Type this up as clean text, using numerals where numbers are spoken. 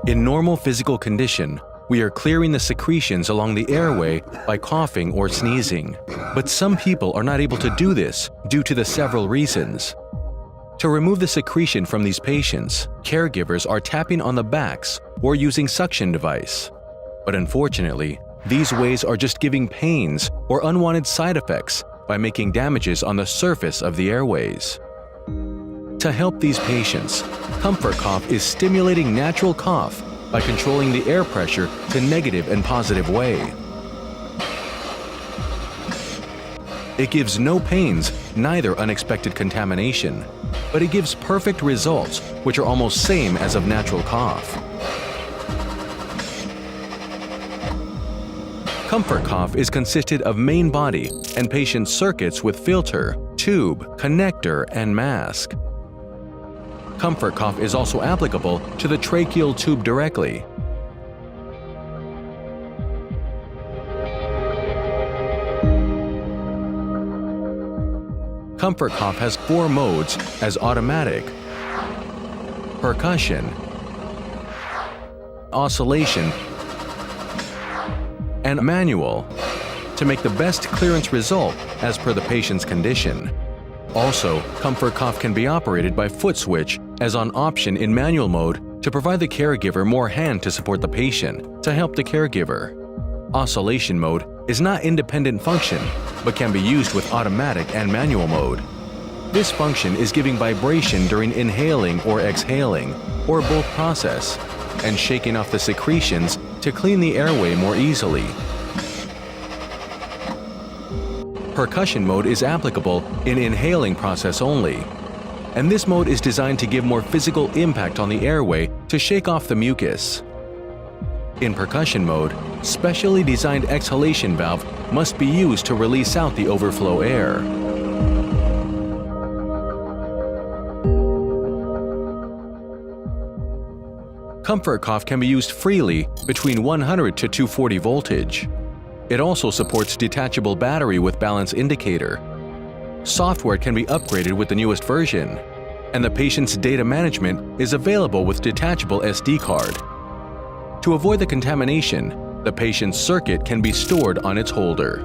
In normal physical condition, we are clearing the secretions along the airway by coughing or sneezing. But some people are not able to do this due to the several reasons. To remove the secretion from these patients, caregivers are tapping on the backs or using suction device. But unfortunately, these ways are just giving pains or unwanted side effects by making damages on the surface of the airways. To help these patients, Comfort Cough is stimulating natural cough by controlling the air pressure to negative and positive way. It gives no pains, neither unexpected contamination, but it gives perfect results, which are almost same as of natural cough. Comfort Cough is consisted of main body and patient circuits with filter, tube, connector, and mask. Comfort Cough is also applicable to the tracheal tube directly. Comfort Cough has 4 modes as automatic, percussion, oscillation, and manual to make the best clearance result as per the patient's condition. Also, Comfort Cough can be operated by foot switch as on option in manual mode to provide the caregiver more hand to support the patient to help the caregiver. Oscillation mode is not independent function, but can be used with automatic and manual mode. This function is giving vibration during inhaling or exhaling, or both process, and shaking off the secretions to clean the airway more easily. Percussion mode is applicable in inhaling process only, and this mode is designed to give more physical impact on the airway to shake off the mucus. In percussion mode, specially designed exhalation valve must be used to release out the overflow air. Comfort Cough can be used freely between 100 to 240 voltage. It also supports detachable battery with balance indicator. Software can be upgraded with the newest version, and the patient's data management is available with detachable SD card. To avoid the contamination, the patient's circuit can be stored on its holder.